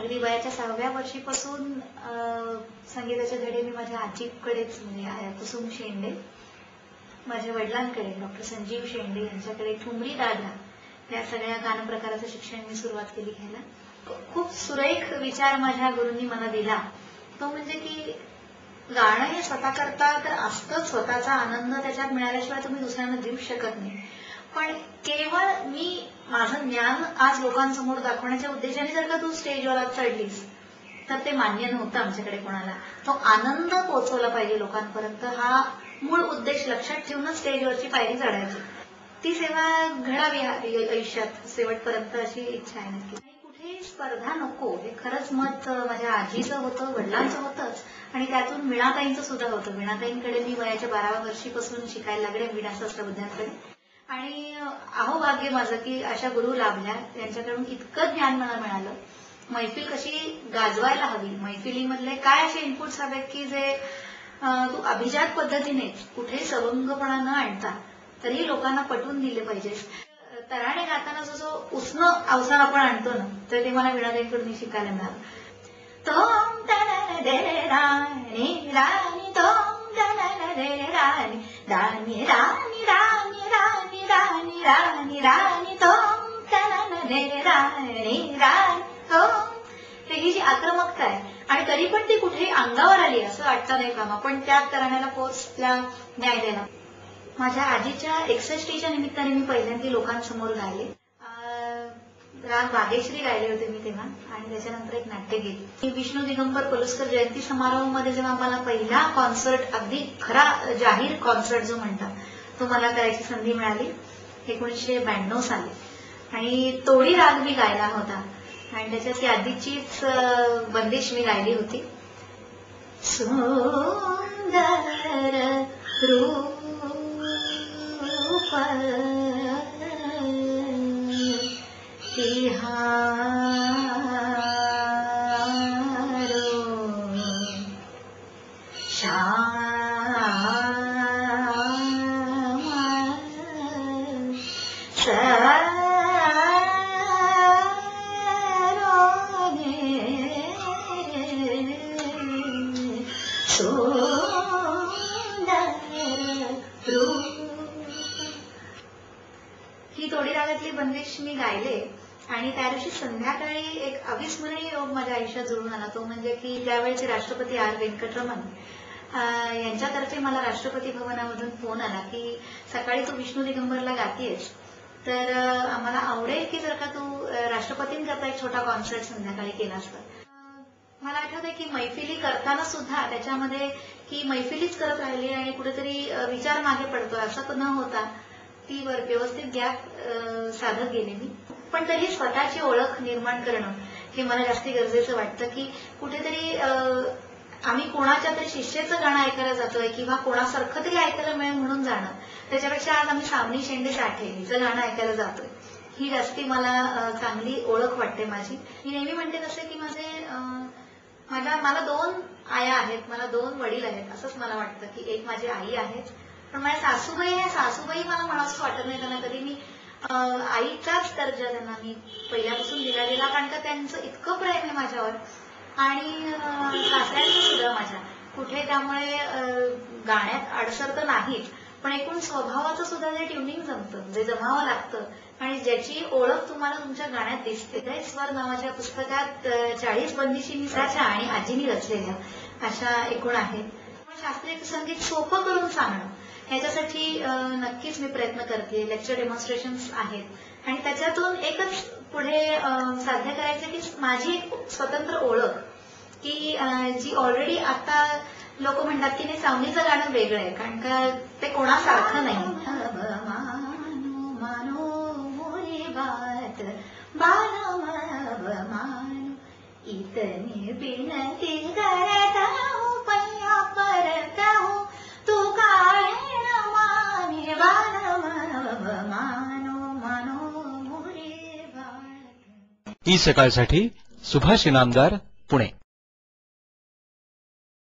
अगदी वयाच्या 6व्या वर्षीपासून संगीताचे धडे मी माझ्या आजीकडेच म्हणजे कुसुम शेंडे, माझ्या वडिलांकडे डॉक्टर संजीव शेंडे यांच्याकडे ठुमरी दादा या सगळ्या गान प्रकाराचं शिक्षण मी सुरुवात केली घ्यायला. खूप सुरेख विचार माझ्या गुरूंनी मला दिला तो म्हणजे की गाणं हे स्वतः करता तर असतंच, स्वतःचा आनंद त्याच्यात मिळाल्याशिवाय तुम्ही दुसऱ्यांना देऊ शकत नाही. पण केवळ मी माझं ज्ञान आज लोकांसमोर दाखवण्याच्या उद्देशाने जर का तू स्टेजवर चढलीस तर ते मान्य नव्हतं आमच्याकडे कोणाला. तो आनंद पोहोचवला पाहिजे लोकांपर्यंत हा मूळ उद्देश लक्षात ठेवूनच स्टेजवरची पायरी चढायची. ती सेवा घडावी आयुष्यात शेवटपर्यंत अशी इच्छा आहे नक्की. कुठे स्पर्धा नको हे खरंच मत माझ्या आजीचं होतं, वडिलांचं होतंच आणि त्यातून वीणाताईंचं सुद्धा होतं. वीणाताईंकडे मी वयाच्या 12व्या वर्षीपासून शिकायला लागले वीणाशास्त्रबुद्ध्यांकडे आणि अहोभाग्य माझं की अशा गुरु लाभल्या, त्यांच्याकडून इतकं ज्ञान मला मिळालं. मैफिल कशी गाजवायला हवी, मैफिलीमधले काय असे इनपुट्स हवेत की जे तू अभिजात पद्धतीनेच कुठेही सवंगपणा न आणता तरी लोकांना पटवून दिले पाहिजेस. तराणे गाताना जो उष्ण अवसर आपण आणतो ना तर ते मला वीणाताईंकडून शिकायला मिळालं. तोम तनन दे राणी राणी तोम तनन दे राणी राणी राणी राणी राणी राणी राणी राणी तोम तनन दे राणी राणी तोम. ही जी आक्रमकता आहे आणि तरी पण ती कुठेही अंगावर आली असं वाटतं नाही कामा, पण त्या तराण्याला पोचला न्याय देणं. माझ्या आजीच्या 61च्या निमित्ताने मी पहिल्यांदा लोकांसमोर गायले. राग बागेश्री गायले होते मी तेव्हा आणि त्याच्यानंतर एक नाट्य गेली. विष्णू दिगंबर पलुसकर जयंती समारोहामध्ये जेव्हा मला पहिला कॉन्सर्ट, अगदी खरा जाहीर कॉन्सर्ट जो म्हणतात तो मला करायची संधी मिळाली 1992 साली आणि तोडी राग मी गायला होता आणि त्याच्यात ती आधीचीच बंदिश मी गायली होती. सुंदर रूप तिहारो श्याम ही तोडी रागातली बंदिश मी गायले आणि त्या दिवशी संध्याकाळी एक अविस्मरणीय योग माझ्या आयुष्यात जुळून आला. तो म्हणजे की त्यावेळेचे राष्ट्रपती आर व्यंकटरमण यांच्यातर्फे मला राष्ट्रपती भवनामधून फोन आला की सकाळी तू विष्णू दिगंबरला गातीयस तर आम्हाला आवडेल की जर का तू राष्ट्रपतींकरता एक छोटा कॉन्सर्ट संध्याकाळी केला असता. मला आठवतंय की मैफिली करताना सुद्धा त्याच्यामध्ये की मैफिलीच करत राहिली आणि कुठेतरी विचार मागे पडतोय असं न होता ती व्यवस्थित गॅप साधत गेले मी. पण तरी स्वतःची ओळख निर्माण करणं हे मला जास्ती गरजेचं वाटतं की कुठेतरी आम्ही कोणाच्या तरी शिष्याचं गाणं ऐकायला जातोय किंवा कोणासारखं तरी ऐकायला मिळेल म्हणून जाणं त्याच्यापेक्षा आज आम्ही सावनी शेंडे साठे हिचं गाणं ऐकायला जातोय ही जास्ती मला चांगली ओळख वाटते माझी. मी नेहमी म्हणते तसं की मला 2 आया आहेत, मला 2 वडील आहेत असंच मला वाटतं की एक माझी आई आहे पण माझ्या सासूबाई आहे. सासूबाई मला म्हणावंसं वाटत नाही त्यांना कधी मी आईचाच दर्जा त्यांना मी पहिल्यापासून दिला गेला कारण का त्यांचं इतकं प्रेम आहे माझ्यावर आणि सासऱ्यांचं सुद्धा माझ्या कुठे त्यामुळे गाण्यात अडसर तर नाहीच पण एकूण स्वभावाचं सुद्धा जे ट्युनिंग जमतं जे जमावं लागतं आणि ज्याची ओळख तुम्हाला तुमच्या गाण्यात दिसते. ते स्वर नावाच्या पुस्तकात 40 बंदिशी निसाच्या आणि आजीनी रचलेल्या अशा एकूण आहेत. शास्त्रीय संगीत सोपं करून सांगणं ह्याच्यासाठी नक्कीच मी प्रयत्न करते. लेक्चर डेमॉन्स्ट्रेशन्स आहेत आणि त्याच्यातून एकच पुढे साध्य करायचं की माझी एक स्वतंत्र ओळख की जी ऑलरेडी आता लोक म्हणतात की नाही सावनीचं गाणं वेगळं आहे कारण का ते कोणासारखं नाही. इतनी बिनती करता हूँ पैया परता हूँ तू काळे माने मानो मानो मोरे बात. ई सकाळसाठी सुभाष इनामदार, पुणे.